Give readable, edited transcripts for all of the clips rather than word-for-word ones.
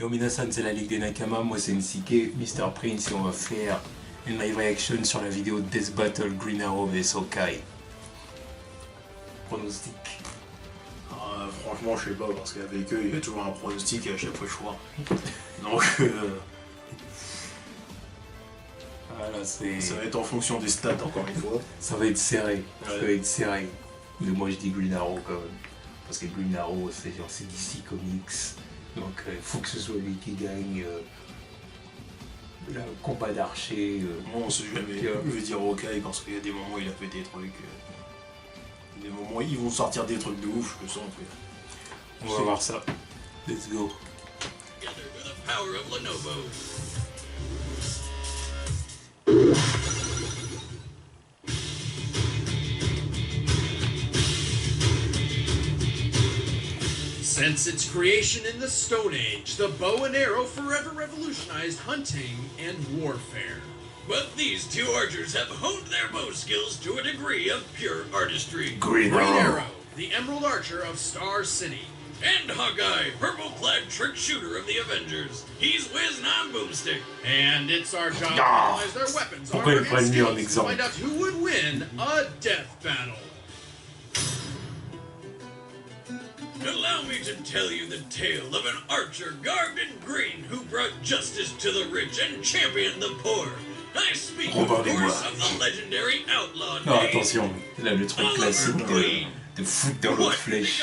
Yo Minasan, c'est la Ligue des Nakama, moi c'est Nsike, Mr. Prince et on va faire une live reaction sur la vidéo Death Battle Green Arrow vs Hawkeye. Pronostic. Franchement je sais pas parce qu'avec eux il y a toujours un pronostic et à chaque fois je foire. Donc voilà, ça va être en fonction des stats encore une fois. Ça va être serré, ça va être serré. Mais moi je dis Green Arrow quand même. Parce que Green Arrow c'est genre c'est DC Comics. Donc il faut que ce soit lui qui gagne le combat d'archer. Moi on sait jamais, je vais dire Hawkeye parce qu'il y a des moments où il a fait des trucs. Des moments où ils vont sortir des trucs de ouf, je le sens. On va voir ça. Let's go. Since its creation in the Stone Age, the bow and arrow forever revolutionized hunting and warfare. But these two archers have honed their bow skills to a degree of pure artistry. Green Arrow, the Emerald Archer of Star City. And Hawkeye, purple-clad trick shooter of the Avengers. He's Wiz and I'm Boomstick. And it's our job to analyze their weapons, armor, and skills to find out who would win a death battle. Allow me to tell you the tale of an archer garbed in green who brought justice to the rich and championed the poor. I speak, of course, of the legendary outlaw Non, attention, là le truc classique de foutre dans l'autre flèche.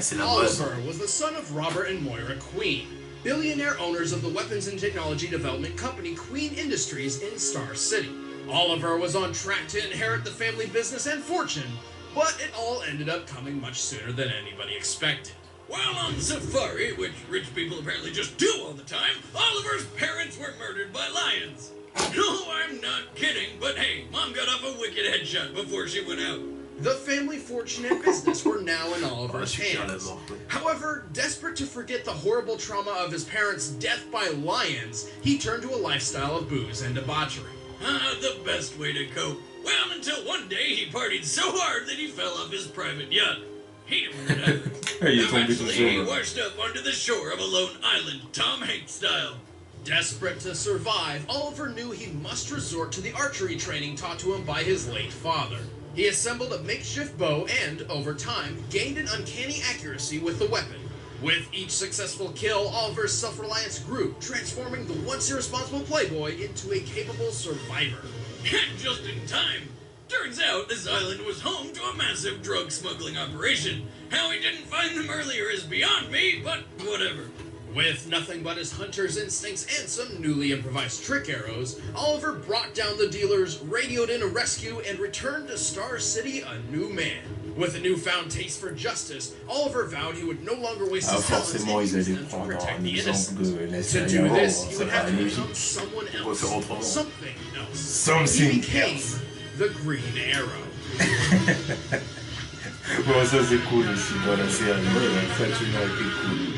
C'est la base. Oliver was the son of Robert and Moira Queen, billionaire owners of the weapons and technology development company Queen Industries in Star City. Oliver was on track to inherit the family business and fortune, but it all ended up coming much sooner than anybody expected. While on safari, which rich people apparently just do all the time, Oliver's parents were murdered by lions. No, I'm not kidding, but hey, Mom got off a wicked headshot before she went out. The family fortune and business were now in Oliver's hands. However, desperate to forget the horrible trauma of his parents' death by lions, he turned to a lifestyle of booze and debauchery. The best way to cope. Well, until one day he partied so hard that he fell off his private yacht. He didn't either. Eventually, he washed up onto the shore of a lone island, Tom Hanks style. Desperate to survive, Oliver knew he must resort to the archery training taught to him by his late father. He assembled a makeshift bow and, over time, gained an uncanny accuracy with the weapon. With each successful kill, Oliver's self-reliance grew, transforming the once irresponsible playboy into a capable survivor. And just in time. Turns out this island was home to a massive drug smuggling operation. How he didn't find them earlier is beyond me, but whatever. With nothing but his hunter's instincts and some newly improvised trick arrows, Oliver brought down the dealers, radioed in a rescue, and returned to Star City a new man. With a newfound taste for justice, Oliver vowed he would no longer waste his talents and use them to protect the innocent. To do this, he would have to become someone else, something else. He became the Green Arrow. Bon, ça c'est cool aussi dans la série, ça a toujours été cool.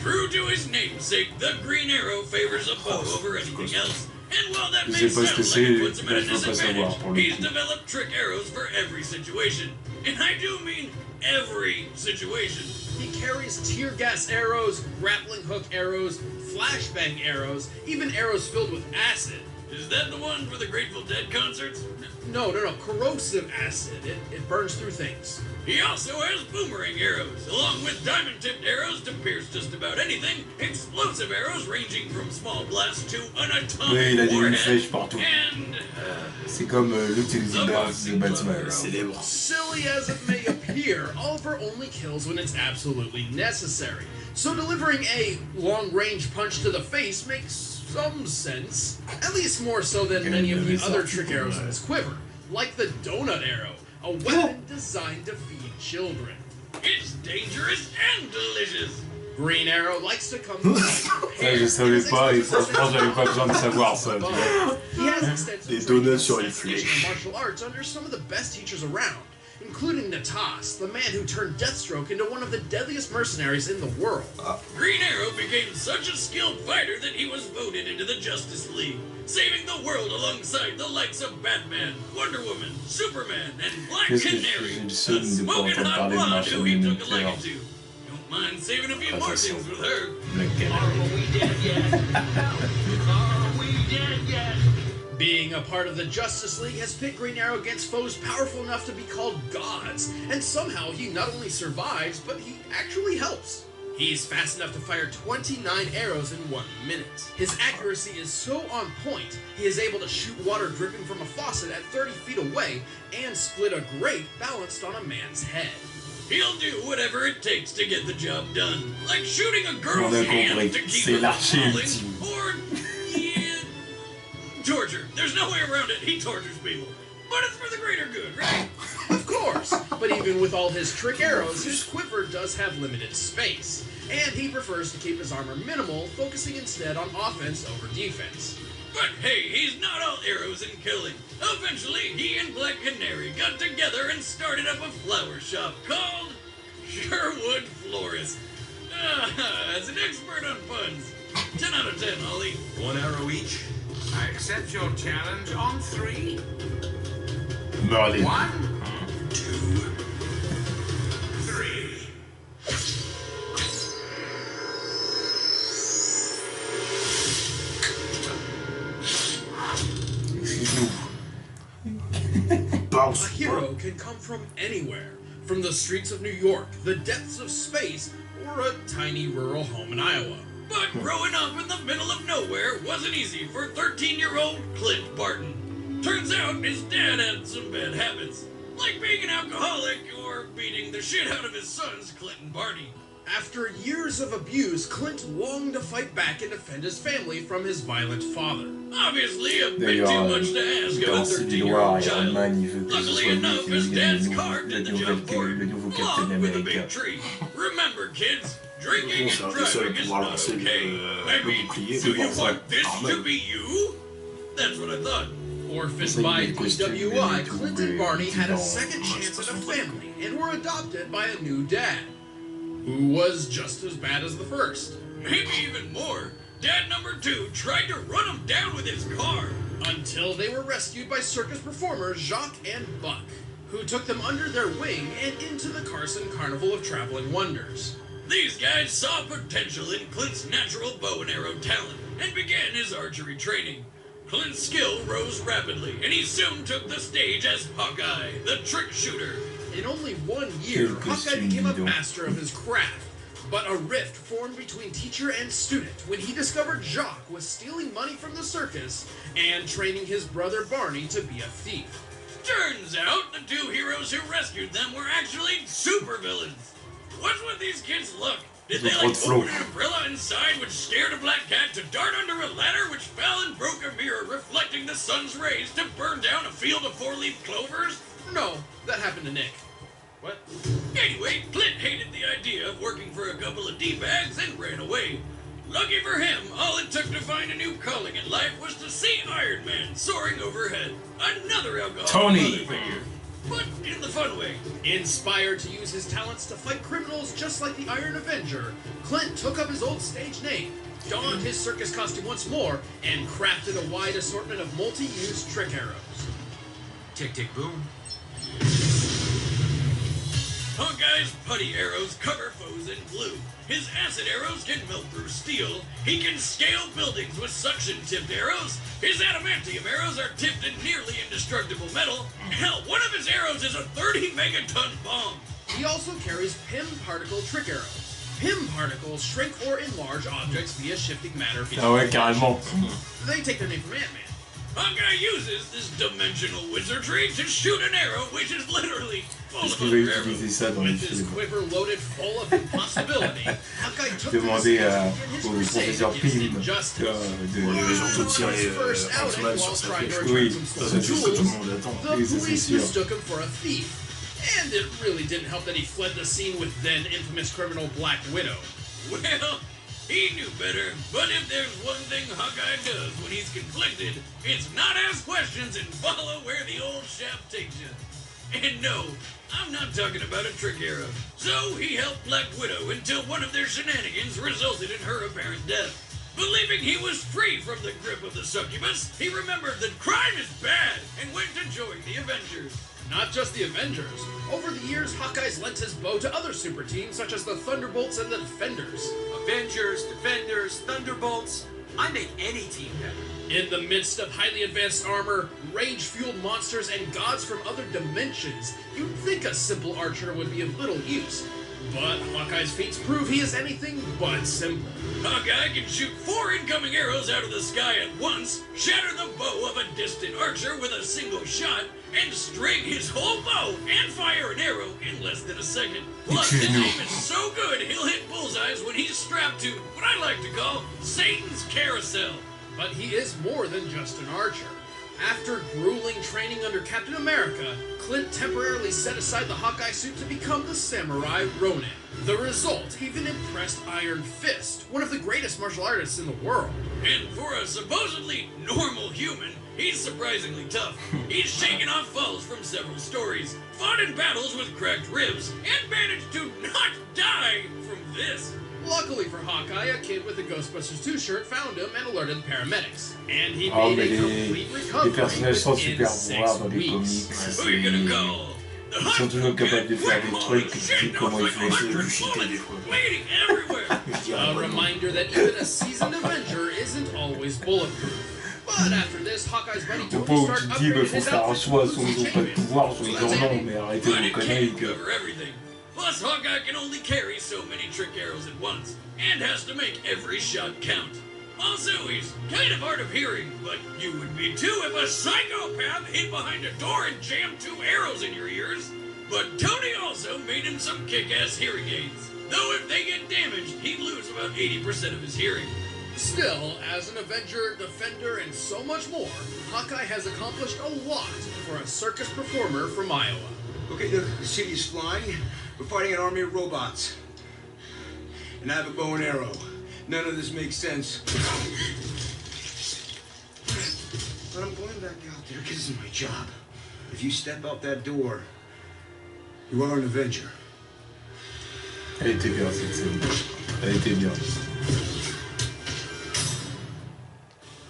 True to his namesake, the Green Arrow favors a bow over anything else. And while that may sound like it puts him at a disadvantage, he's developed trick arrows for every situation. And I do mean every situation. He carries tear gas arrows, grappling hook arrows, flashbang arrows, even arrows filled with acid. Is that the one for the Grateful Dead concerts? No, corrosive acid. It burns through things. He also has boomerang arrows, along with diamond-tipped arrows to pierce just about anything, explosive arrows ranging from small blasts to an atomic warhead, and... C'est comme l'utilisation de Batman. Célèbre. Silly as it may appear, Oliver only kills when it's absolutely necessary. So delivering a long-range punch to the face makes some sense, at least more so than many of the other trick arrows in his quiver, like the donut arrow, a weapon designed to feed children. It's dangerous and delicious. Green Arrow likes to come to Ça je savais pas et franchement j'avais pas besoin de savoir ça. He has extensive Des donuts sur les flèches. martial arts under some of the best teachers around, including Natas, the man who turned Deathstroke into one of the deadliest mercenaries in the world. Green Arrow became such a skilled fighter that he was voted into the Justice League, saving the world alongside the likes of Batman, Wonder Woman, Superman, and Black Canary, a smoking hot blonde who he took a liking to. Don't mind saving a few more things with her. Are we dead yet? Are we dead yet? Being a part of the Justice League has pit Green Arrow against foes powerful enough to be called gods, and somehow he not only survives, but he actually helps. He's fast enough to fire 29 arrows in 1 minute. His accuracy is so on point, he is able to shoot water dripping from a faucet at 30 feet away and split a grape balanced on a man's head. He'll do whatever it takes to get the job done, like shooting a girl's On a hand compris. to keep C'est her l'archer from ultime. falling, or torture. There's no way around it. He tortures people, but it's for the greater good, right? Of course, but even with all his trick arrows, his quiver does have limited space, and he prefers to keep his armor minimal, focusing instead on offense over defense. But hey, he's not all arrows and killing. Eventually, he and Black Canary got together and started up a flower shop called Sherwood Florist. As an expert on puns, 10 out of 10, Ollie. 1 arrow each. I accept your challenge on 3. Merlin. 1, 2, 3. A hero can come from anywhere, from the streets of New York, the depths of space, or a tiny rural home in Iowa. But growing up in the middle of nowhere wasn't easy for 13-year-old Clint Barton. Turns out his dad had some bad habits, like being an alcoholic or beating the shit out of his sons, Clint and Barney. After years of abuse, Clint longed to fight back and defend his family from his violent father. Obviously, a bit D'ailleurs, too much to ask of a dans Civil 13-year-old War, Iron child. Man, il veut que ce Luckily soit lui enough, qui his devienne dad's le card did the job for him, nouveau Captain along with a big America. tree. Remember, kids, drinking Bon, c'est un and des seuls à driving is pouvoir not lancer okay. I le mean, bouclier, do mais you bon, want this normal. to be you? That's what I thought. Orphaned Ça, il by met le costume, il met DWI, tout, Clint and Barney had a dans- second chance at a family and were adopted by a new dad, who was just as bad as the first. Maybe even more. Dad number 2 tried to run him down with his car. Until they were rescued by circus performers Jacques and Buck, who took them under their wing and into the Carson Carnival of Traveling Wonders. These guys saw potential in Clint's natural bow and arrow talent and began his archery training. Clint's skill rose rapidly, and he soon took the stage as Hawkeye, the trick shooter. In only 1 year, Quel Hawkeye costume, became a dis donc. master of his craft, but a rift formed between teacher and student when he discovered Jacques was stealing money from the circus and training his brother Barney to be a thief. Turns out the 2 heroes who rescued them were actually supervillains. What's with these kids' luck? Did they like open an umbrella inside which scared a black cat to dart under a ladder which fell and broke a mirror reflecting the sun's rays to burn down a field of 4-leaf clovers? No, that happened to Nick. What? Anyway, Clint hated the idea of working for a couple of D-bags and ran away. Lucky for him, all it took to find a new calling in life was to see Iron Man soaring overhead. Another alcoholic Tony. mother figure. But in the fun way. Inspired to use his talents to fight criminals just like the Iron Avenger, Clint took up his old stage name, donned his circus costume once more, and crafted a wide assortment of multi-use trick arrows. Tick, tick, boom. Hawkeye's putty arrows cover foes in glue. His acid arrows can melt through steel. He can scale buildings with suction-tipped arrows. His adamantium arrows are tipped in nearly indestructible metal. Hell, one of his arrows is a 30-megaton bomb. He also carries PIM particle trick arrows. PIM particles shrink or enlarge objects via shifting matter. Ah ouais, carrément. They take their name from Ant-Man. Hawkeye uses this dimensional wizardry to shoot an arrow which is literally full Est-ce of qu'il va other utiliser arrows. ça dans les With his films? quiver loaded full of impossibility, Hawkeye took to the Demandez stage to begin his au crusade professeur against Pym injustice. Il avait surtout tiré His first outing Ant-Man while sur sa trying to flèche. return Oui, some Ça, stolen c'est ce que tout le tools, monde attend. the Oui, ça, c'est police sûr. mistook him for a thief. And it really didn't help that he fled the scene with then infamous criminal Black Widow. Well, he knew better, but if there's one thing Hawkeye does when he's conflicted, it's not ask questions and follow where the old shaft takes you. And no, I'm not talking about a trick arrow. So he helped Black Widow until one of their shenanigans resulted in her apparent death. Believing he was free from the grip of the succubus, he remembered that crime is bad and went to join the Avengers. Not just the Avengers. Over the years, Hawkeye's lent his bow to other super teams such as the Thunderbolts and the Defenders. Avengers, Defenders, Thunderbolts. I make any team better. In the midst of highly advanced armor, rage-fueled monsters, and gods from other dimensions, you'd think a simple archer would be of little use. But Hawkeye's feats prove he is anything but simple. Hawkeye can shoot 4 incoming arrows out of the sky at once, shatter the bow of a distant archer with a single shot, and string his whole bow and fire an arrow in less than a second. Plus, his aim is so good he'll hit bullseyes when he's strapped to what I like to call Satan's carousel. But he is more than just an archer. After grueling training under Captain America, Clint temporarily set aside the Hawkeye suit to become the samurai Ronin. The result even impressed Iron Fist, one of the greatest martial artists in the world. And for a supposedly normal human, he's surprisingly tough. He's shaken off falls from several stories, fought in battles with cracked ribs, and managed to not die from this. Luckily for Hawkeye, a kid with a Ghostbusters 2 shirt found him and alerted the paramedics. And he made a complete recovery personnages sont super within bons 6 dans les comics. weeks. Who are you gonna call? The Ils sont toujours capables de faire des trucs, tu sais comment ils font. Bleeding everywhere. A reminder that even a seasoned Avenger isn't always bulletproof. But after this, Hawkeye's buddy T'as Tony pas où Stark tu te dis, bah, upgraded faut his faire un outfit choix, to soit ils ont pas de champion. pouvoir, soit ils en ont, mais arrêtez But vos it conneries, can't que... cover everything. Plus, Hawkeye can only carry so many trick arrows at once, and has to make every shot count. Also, he's kind of hard of hearing, but you would be too if a psychopath hid behind a door and jammed 2 arrows in your ears. But Tony also made him some kick-ass hearing aids. Though if they get damaged, he'd lose about 80% of his hearing. Still, as an Avenger, Defender, and so much more, Hawkeye has accomplished a lot for a circus performer from Iowa. Okay, look, the city's flying. We're fighting an army of robots. And I have a bow and arrow. None of this makes sense. But I'm going back out there because this is my job. If you step out that door, you are an Avenger. Elle était bien cette scène. Elle était bien.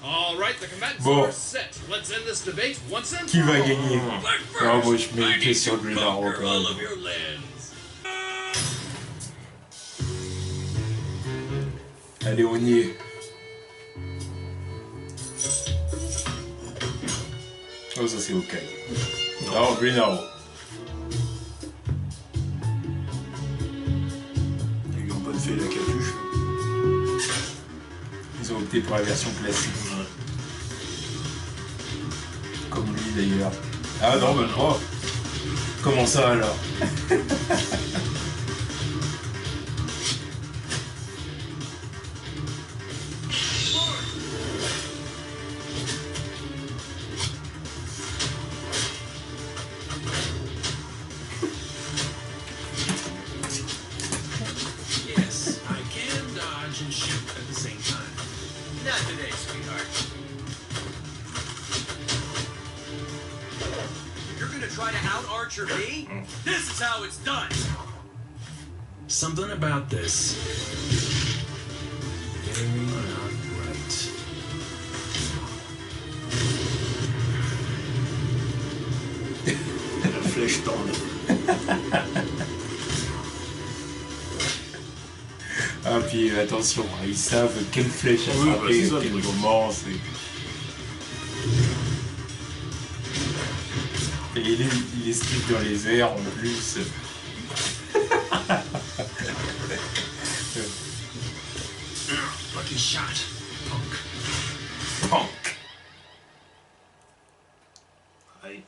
All right, the combatants Bon. are set. Let's end this debate once and Qui for va all. gagner? But first, Ah, moi je mets I une need question to Green Arrow conquer quand all même. of your lands. Allez, on y est. Oh, ça c'est ok. Non, Green Arrow. Ils lui ont pas fait la capuche. Ils ont opté pour la version classique. Comme lui d'ailleurs. Ah non, même pas. Comment ça alors? Yes, I can dodge and shoot at the same time. Not today, sweetheart. You're gonna try to out-archer me? This is how it's done! Something about this. Very not right. La flèche tendre. Ah puis attention, ils savent quelle flèche Oui, bah, attraper, c'est ça, à quel le truc. moment, Et il esquive dans les airs en plus. Lucky shot, punk. Punk. Aïe.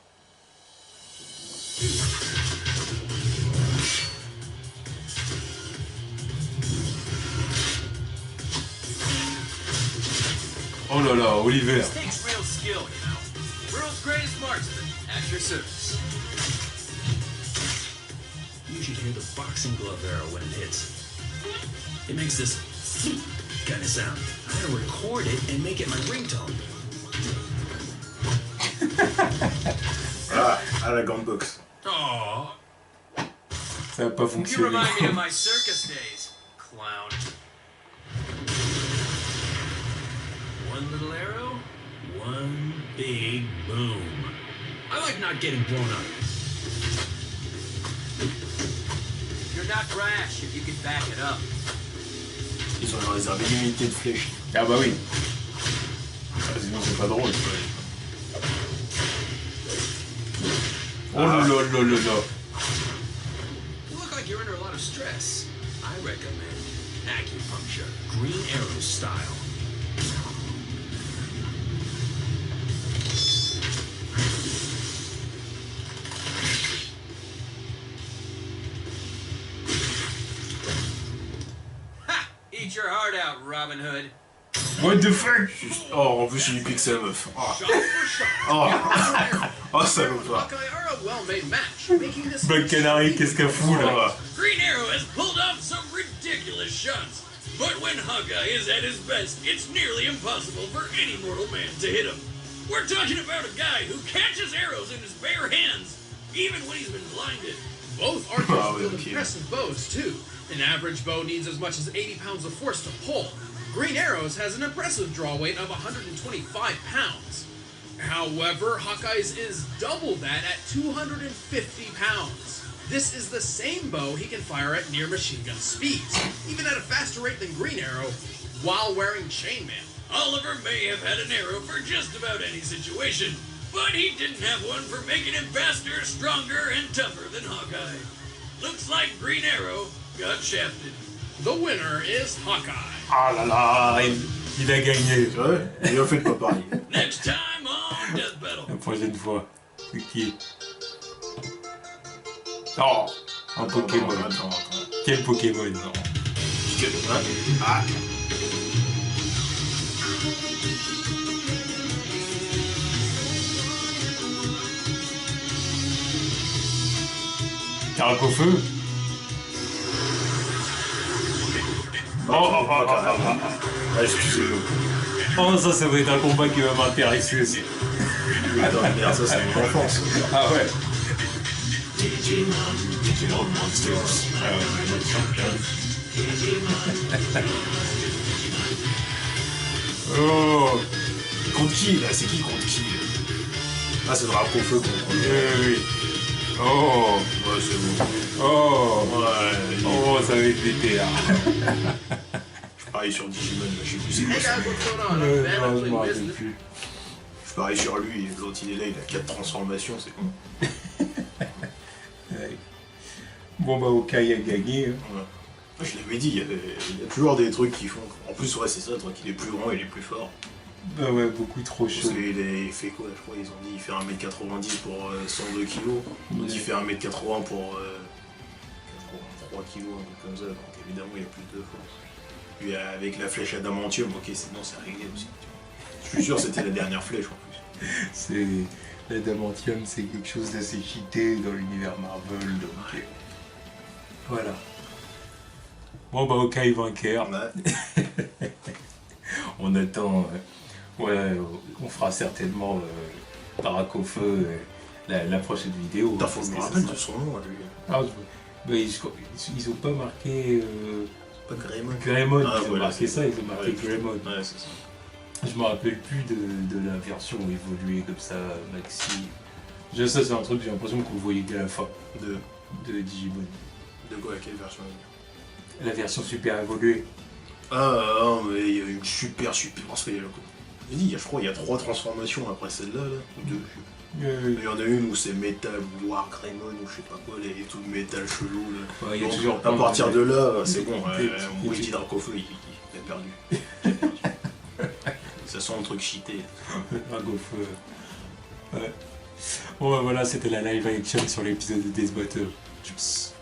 Oh là là, Oliver. This takes real skill, you know. World's greatest marksman, at your service. You should hear the boxing glove arrow when it hits. It makes this kind of sound. I gotta record it and make it my ringtone. Ah, à la grande box. Aww. Ça va pas You fonctionner. remind me of my circus days, clown. One little arrow, one big boom. I like not getting blown up. not brash if you can back it up. Ils ont réservé une unité de flèches. Ah bah oui. Sinon c'est pas drôle. Oh là là là là là. You look like you're under a lot of stress. I recommend acupuncture, Green Arrow style. Ha! Eat your heart out, Robin Hood. What the fuck? Oh, en plus, il pique sa meuf. Oh, Shot for shot. oh salopard. Hawkeye are a well-made match, making this Black Canary, qu'est-ce qu'elle fout là? Green Arrow has pulled off some ridiculous shots, but when Hawkeye is at his best, it's nearly impossible for any mortal man to hit him. We're talking about a guy who catches arrows in his bare hands, even when he's been blinded. Both archers wield impressive bows, too. An average bow needs as much as 80 pounds of force to pull. Green Arrow's has an impressive draw weight of 125 pounds. However, Hawkeye's is double that at 250 pounds. This is the same bow he can fire at near machine gun speeds, even at a faster rate than Green Arrow, while wearing chainmail. Oliver may have had an arrow for just about any situation, but he didn't have one for making him faster, stronger, and tougher than Hawkeye. Looks like Green Arrow got shafted. The winner is Hawkeye. Ah là là, il a gagné. Ouais, il a fait pas pareil. Next time on Death Battle. La prochaine fois. C'est qui? Oh, un Pokémon. Attends. Quel Pokémon? Ah. Carac au feu? Oh, Excusez-nous. oh, ça va être un combat qui va m'intéresser aussi. Attends, merde, ça c'est mon enfance. Ah ouais. Oh, Contre qui là? C'est qui contre qui? Ah, c'est Drapeau Feu contre. oui. Oh, Ouais, c'est bon. oh, Ouais, oh, ça va être l'été là. je parie sur Digimon, je sais plus c'est Hey quoi ça. guys, what's going on? Ouais, I'm Ben, non, I'm je playing m'en rappelle business. plus. Je parie sur lui, l'autre il est là, il a 4 transformations, c'est con. Ouais. Bon bah Hawkeye a gagné. Hein. Ouais. Moi, je l'avais dit, il y a toujours des trucs qui font. En plus, ouais, c'est ça, le truc, il est plus grand, il est plus fort. Bah ouais, beaucoup trop Parce chaud. qu'il fait quoi? Je crois ils ont dit il fait 1m90 pour 102 kg. Donc il fait 1m80 pour 83 kg, un truc comme ça. Donc évidemment il a plus de force. Puis avec la flèche adamantium, ok, c'est bon, c'est réglé aussi. Je suis sûr que c'était la dernière flèche en plus. C'est l'adamantium, c'est quelque chose d'assez cheaté dans l'univers Marvel, donc voilà. Bon bah Hawkeye vainqueur. Ouais. On attend. Ouais, on fera certainement Barack au feu la prochaine vidéo. Putain, faut que je me rappelle de son nom, lui. Ah, bah, ils ont pas marqué Pas Greymon. Greymon, Ah, ils ont voilà, marqué ça, ils ont marqué ouais, Greymon. Ouais, c'est ça. Je me rappelle plus de la version évoluée comme ça, Maxi. Ça, c'est un truc, j'ai l'impression que vous voyez dès la fin de Digimon. De quoi, quelle version? La version super évoluée. Ah, mais il y a une super. Parce qu'il y a je crois qu'il y a 3 transformations après celle-là, là, ou 2. Il y en a une où c'est métal, War Greymon, ou je sais pas quoi, les tout métal chelou là. Ouais, il y a Donc, toujours à partir de là, c'est bon, des moi je dis Draco Feu, il a perdu. Ça sent le truc cheaté. Drago feu. Ouais. Bon bah voilà, c'était la live action sur l'épisode de Death Battle. Tchuss.